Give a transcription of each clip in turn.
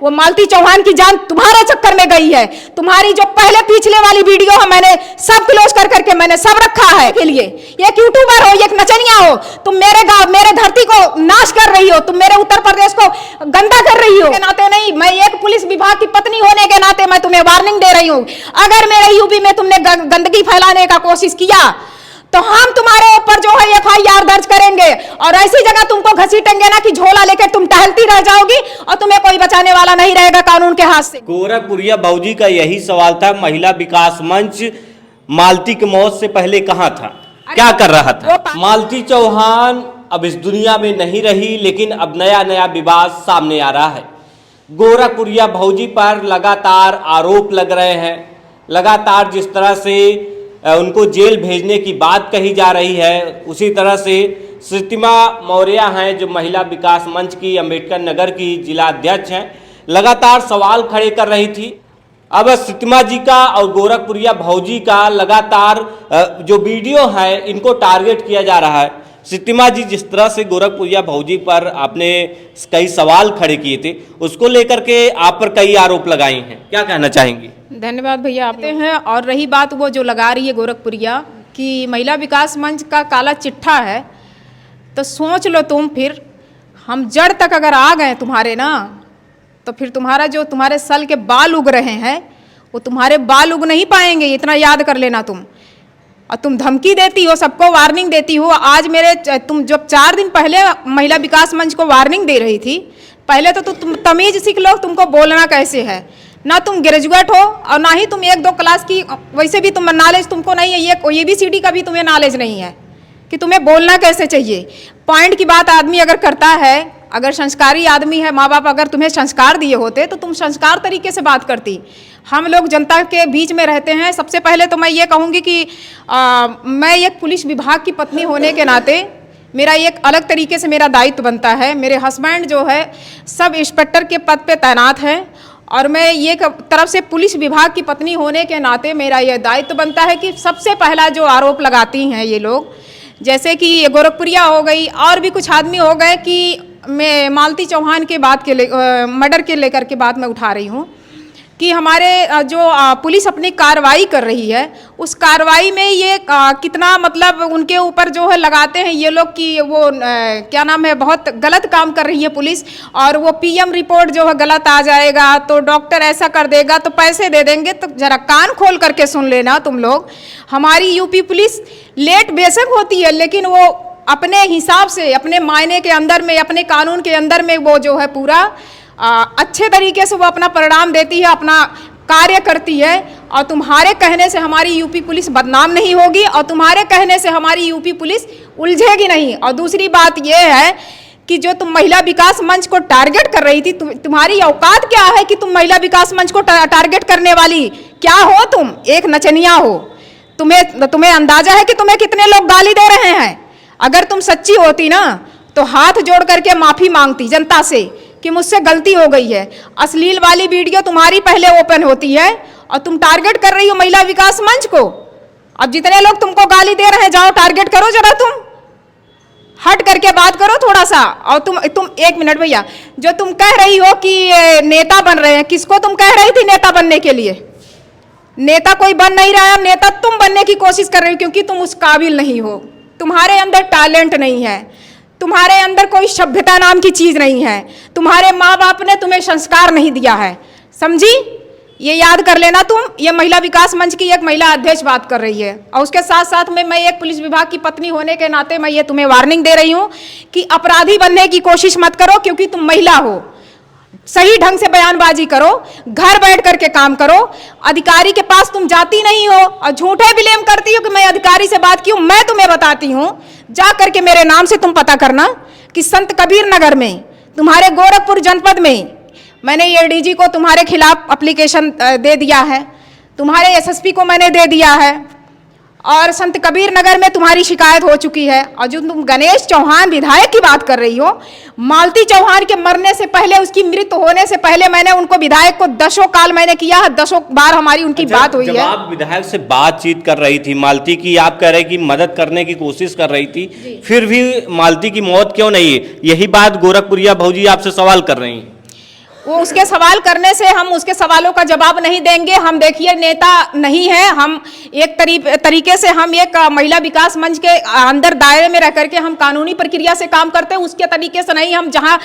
वो मालती चौहान की जान तुम्हारे चक्कर में गई है। तुम्हारी जो पहले पिछले वाली वीडियो है मैंने सब क्लोज कर करके मैंने सब रखा है के लिए। एक यूट्यूबर हो, एक नचनिया हो, तुम मेरे गांव मेरे धरती को नाश कर रही हो, तुम मेरे उत्तर प्रदेश को गंदा कर रही हो। के नाते नहीं, मैं एक पुलिस विभाग की पत्नी होने के नाते मैं तुम्हें वार्निंग दे रही हूँ। अगर मेरे यूपी में तुमने गंदगी फैलाने का कोशिश किया तो हम तुम्हारे ऊपर जो है FIR दर्ज करेंगे और ऐसी जगह तुमको घसीटेंगे ना कि झोला लेकर तुम टहलती रह जाओगी और तुम्हें कोई बचाने वाला नहीं रहेगा कानून के हाथ से। गोरखपुरिया भौजी का यही सवाल था, महिला विकास मंच मालती की मौत से पहले कहां था, क्या कर रहा था? मालती चौहान अब इस दुनिया में नहीं रही, लेकिन अब नया नया विवाद सामने आ रहा है। गोरखपुरिया भौजी पर लगातार आरोप लग रहे हैं, लगातार जिस तरह से उनको जेल भेजने की बात कही जा रही है, उसी तरह से श्रीतिमा मौर्य हैं जो महिला विकास मंच की अंबेडकर नगर की जिला अध्यक्ष हैं, लगातार सवाल खड़े कर रही थी। अब श्रीतिमा जी का और गोरखपुरिया भौजी का लगातार जो वीडियो है इनको टारगेट किया जा रहा है। श्रीतिमा जी जिस तरह से गोरखपुरिया भौजी पर आपने कई सवाल खड़े किए थे, उसको लेकर के आप पर कई आरोप लगाए हैं, क्या कहना चाहेंगी? धन्यवाद भैया आते हैं। और रही बात वो जो लगा रही है गोरखपुरिया कि महिला विकास मंच का काला चिट्ठा है, तो सोच लो तुम, फिर हम जड़ तक अगर आ गए तुम्हारे ना, तो फिर तुम्हारा जो तुम्हारे सल के बाल उग रहे हैं वो तुम्हारे बाल उग नहीं पाएंगे, इतना याद कर लेना तुम। और तुम धमकी देती हो, सबको वार्निंग देती हो। आज तुम जब 4 दिन पहले महिला विकास मंच को वार्निंग दे रही थी, पहले तो तुम तमीज सीख लो तुमको बोलना कैसे है। ना तुम ग्रेजुएट हो और ना ही तुम 1-2 क्लास की, वैसे भी तुम नॉलेज तुमको नहीं है, ये ABCD का भी तुम्हें नॉलेज नहीं है कि तुम्हें बोलना कैसे चाहिए। पॉइंट की बात आदमी अगर करता है, अगर संस्कारी आदमी है, माँ बाप अगर तुम्हें संस्कार दिए होते तो तुम संस्कार तरीके से बात करती। हम लोग जनता के बीच में रहते हैं। सबसे पहले तो मैं ये कहूँगी कि मैं एक पुलिस विभाग की पत्नी होने के नाते मेरा एक अलग तरीके से मेरा दायित्व बनता है। मेरे हस्बैंड जो है सब इंस्पेक्टर के पद पे तैनात हैं और मैं ये तरफ से पुलिस विभाग की पत्नी होने के नाते मेरा ये दायित्व बनता है कि सबसे पहला जो आरोप लगाती हैं ये लोग, जैसे कि गोरखपुरिया हो गई और भी कुछ आदमी हो गए, कि मैं मालती चौहान के बात के मर्डर के लेकर के बात मैं उठा रही हूँ कि हमारे जो पुलिस अपनी कार्रवाई कर रही है उस कार्रवाई में ये कितना मतलब उनके ऊपर जो है लगाते हैं ये लोग कि वो क्या नाम है, बहुत गलत काम कर रही है पुलिस, और वो PM रिपोर्ट जो है गलत आ जाएगा तो डॉक्टर ऐसा कर देगा तो पैसे दे देंगे। तो जरा कान खोल करके सुन लेना तुम लोग, हमारी यूपी पुलिस लेट बेशक होती है लेकिन वो अपने हिसाब से, अपने मायने के अंदर में, अपने कानून के अंदर में वो जो है पूरा अच्छे तरीके से वो अपना परिणाम देती है, अपना कार्य करती है। और तुम्हारे कहने से हमारी यूपी पुलिस बदनाम नहीं होगी और तुम्हारे कहने से हमारी यूपी पुलिस उलझेगी नहीं। और दूसरी बात ये है कि जो तुम महिला विकास मंच को टारगेट कर रही थी, तुम्हारी औकात क्या है कि तुम महिला विकास मंच को टारगेट करने वाली क्या हो? तुम एक नचनिया हो। तुम्हें अंदाजा है कि तुम्हें कितने लोग गाली दे रहे हैं? अगर तुम सच्ची होती ना तो हाथ जोड़ करके माफी मांगती जनता से कि मुझसे गलती हो गई है। अश्लील वाली वीडियो तुम्हारी पहले ओपन होती है और तुम टारगेट कर रही हो महिला विकास मंच को। अब जितने लोग तुमको गाली दे रहे हैं जाओ टारगेट करो, जरा तुम हट करके बात करो थोड़ा सा। और तुम 1 मिनट भैया, जो तुम कह रही हो कि नेता बन रहे हैं, किसको तुम कह रही थी नेता बनने के लिए? नेता कोई बन नहीं रहा है, नेता तुम बनने की कोशिश कर रही हो क्योंकि तुम उस काबिल नहीं हो, तुम्हारे अंदर टैलेंट नहीं है, तुम्हारे अंदर कोई सभ्यता नाम की चीज नहीं है, तुम्हारे माँ बाप ने तुम्हें संस्कार नहीं दिया है, समझी? ये याद कर लेना तुम। ये महिला विकास मंच की एक महिला अध्यक्ष बात कर रही है और उसके साथ साथ में मैं एक पुलिस विभाग की पत्नी होने के नाते मैं ये तुम्हें वार्निंग दे रही हूँ कि अपराधी बनने की कोशिश मत करो क्योंकि तुम महिला हो। सही ढंग से बयानबाजी करो, घर बैठ करके काम करो। अधिकारी के पास तुम जाती नहीं हो और झूठे ब्लेम करती हो कि मैं अधिकारी से बात की हूं। मैं तुम्हें बताती हूं, जा करके मेरे नाम से तुम पता करना कि संत कबीर नगर में, तुम्हारे गोरखपुर जनपद में मैंने ADG को तुम्हारे खिलाफ एप्लीकेशन दे दिया है, तुम्हारे SSP को मैंने दे दिया है और संत कबीर नगर में तुम्हारी शिकायत हो चुकी है। और जो तुम गणेश चौहान विधायक की बात कर रही हो, मालती चौहान के मरने से पहले, उसकी मृत्यु होने से पहले मैंने उनको विधायक को 10 काल मैंने किया है, 10 बार हमारी उनकी बात हुई है। जब आप विधायक से बातचीत कर रही थी मालती की, आप कह रहे कि मदद करने की कोशिश कर रही थी, फिर भी मालती की मौत क्यों नहीं है? यही बात गोरखपुरिया भौजी आपसे सवाल कर रही है। वो उसके सवाल करने से हम उसके सवालों का जवाब नहीं देंगे। हम देखिए नेता नहीं है, हम एक तरीके से हम एक महिला विकास मंच के अंदर दायरे में रह करके हम कानूनी प्रक्रिया से काम करते हैं, उसके तरीके से नहीं। हम जहां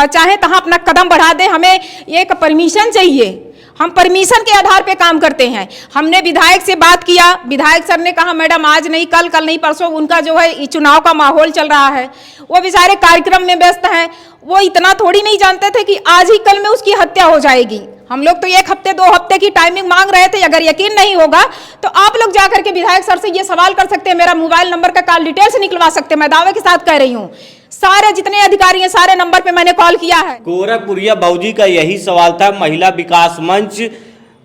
चाहे तहां अपना कदम बढ़ा दें, हमें एक परमिशन चाहिए, हम परमिशन के आधार पे काम करते हैं। हमने विधायक से बात किया, विधायक सर ने कहा मैडम आज नहीं कल, कल नहीं परसों, उनका जो है चुनाव का माहौल चल रहा है, वो बेचारे कार्यक्रम में व्यस्त हैं। वो इतना थोड़ी नहीं जानते थे कि आज ही कल में उसकी हत्या हो जाएगी। हम लोग तो 1 हफ्ते 2 हफ्ते की टाइमिंग मांग रहे थे। अगर यकीन नहीं होगा तो आप लोग जाकर के विधायक सर से ये सवाल कर सकते हैं, मेरा मोबाइल नंबर का कॉल डिटेल से निकलवा सकते हैं। मैं दावे के साथ कह रही हूँ, सारे जितने अधिकारी हैं सारे नंबर पे मैंने कॉल किया है। गोरखपुरिया बाबूजी का यही सवाल था, महिला विकास मंच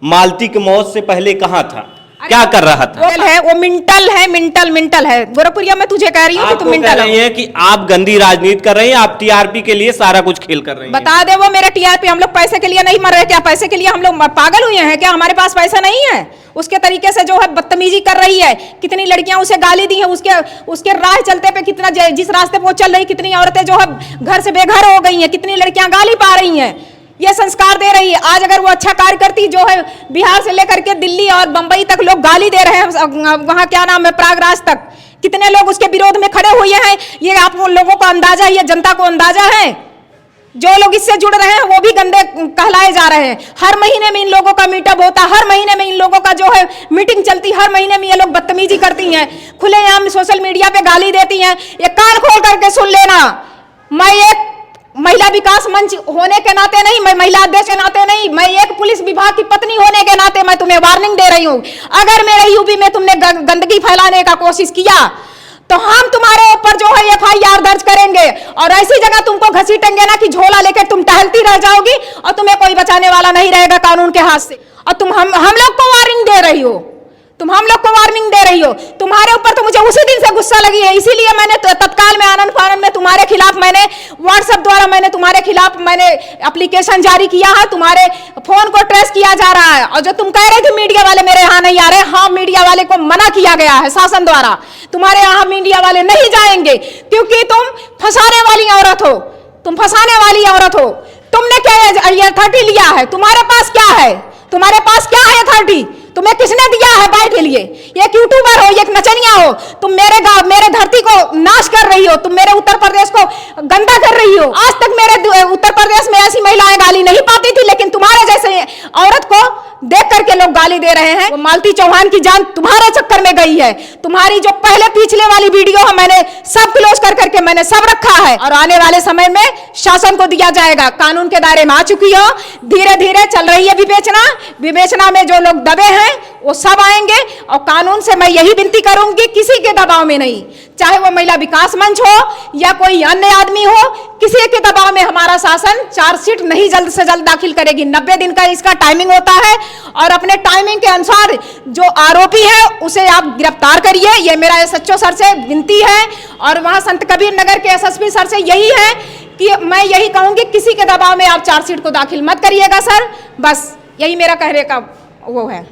मालती की मौत से पहले कहाँ था, क्या कर रहा था? वो मिंटल है। गोरखपुरिया में तुझे कह रही हूँ कि तुम मिंटल रही है कि आप गंदी राजनीति कर रही हैं, आप टीआरपी के लिए सारा कुछ खेल कर रही हैं। बता दे वो मेरा टीआरपी, हम लोग पैसे के लिए नहीं मर रहे। क्या पैसे के लिए हम लोग पागल हुए हैं क्या? हमारे पास पैसा नहीं है। उसके तरीके से जो है बदतमीजी कर रही है, कितनी लड़कियां उसे गाली दी हैं, उसके राह चलते पे कितना, जिस रास्ते पे वो चल रही, कितनी औरतें जो है घर से बेघर हो गई हैं, कितनी लड़कियां गाली पा रही हैं, ये संस्कार दे रही है। आज अगर वो अच्छा कार्य करती, जो है बिहार से लेकर के दिल्ली और बंबई तक लोग गाली दे रहे हैं, वहां क्या नाम है प्रयागराज तक, कितने लोग उसके विरोध में खड़े हुए हैं। ये आप लोगों को अंदाजा है, ये जनता को अंदाजा है। जो लोग इससे जुड़ रहे हैं वो भी गंदे कहलाए जा रहे हैं। हर महीने में इन लोगों का मीटअप होता, हर महीने में इन लोगों का जो है मीटिंग चलती, हर महीने में ये लोग बदतमीजी करती हैं, खुलेआम सोशल मीडिया पे गाली देती हैं। ये कान खोल करके सुन लेना, मैं एक महिला विकास मंच होने के नाते नहीं, मैं महिला अध्यक्ष के नाते नहीं, मैं एक पुलिस विभाग की पत्नी होने के नाते मैं तुम्हें वार्निंग दे रही हूं। अगर मेरे यूपी में तुमने गंदगी फैलाने का कोशिश किया तो हम तुम्हारे ऊपर जो है FIR दर्ज करेंगे, और ऐसी जगह तुमको घसीटेंगे ना कि झोला लेकर तुम टहलती रह जाओगी और तुम्हें कोई बचाने वाला नहीं रहेगा कानून के हाथ से। और तुम हम लोग को वार्निंग दे रही हो, तुम्हारे ऊपर तो मुझे उसी दिन से गुस्सा लगी है। इसीलिए मैंने तत्काल में आनंद फानन में तुम्हारे खिलाफ मैंने व्हाट्सएप द्वारा मैंने तुम्हारे खिलाफ मैंने एप्लीकेशन जारी किया है। तुम्हारे फोन को ट्रेस किया जा रहा है। और जो तुम कह रहे थे मीडिया वाले मेरे यहाँ नहीं आ रहे, हाँ मीडिया वाले को मना किया गया है शासन द्वारा, तुम्हारे यहाँ मीडिया वाले नहीं जाएंगे क्योंकि तुम फंसाने वाली औरत हो, तुमने क्या अथॉरिटी लिया है? तुम्हारे पास क्या है अथॉरिटी? तुम्हें किसने दिया है बाइट के लिए? एक यूट्यूबर हो, एक नचनिया हो, तुम मेरे गांव मेरे धरती को नाश कर रही हो, तुम मेरे उत्तर प्रदेश को गंदा कर रही हो। आज तक मेरे उत्तर प्रदेश में ऐसी महिलाएं गाली नहीं पाती थी, लेकिन तुम्हारे जैसे औरत को देख करके लोग गाली दे रहे हैं। वो मालती चौहान की जान तुम्हारे चक्कर में गई है। तुम्हारी जो पहले पिछले वाली वीडियो है मैंने सब क्लोज कर करके मैंने सब रखा है, और आने वाले समय में शासन को दिया जाएगा। कानून के दायरे में आ चुकी हो, धीरे धीरे चल रही है विवेचना में जो लोग दबे हैं वो सब आएंगे। और कानून से मैं यही विनती करूंगी, किसी के दबाव में नहीं, चाहे वो महिला विकास मंच हो या कोई अन्य आदमी हो, किसी के दबाव में हमारा शासन चार्जशीट नहीं जल्द से जल्द दाखिल करेगी। 90 दिन का इसका टाइमिंग होता है, और अपने टाइमिंग के अनुसार जो आरोपी है उसे आप गिरफ्तार करिए। ये मेरा SHO सर से विनती है, और वहां संत कबीर नगर के SSP सर से यही है कि मैं यही कहूंगी, किसी के दबाव में आप चार्जशीट को दाखिल मत करिएगा सर। बस यही मेरा कहने का वो है।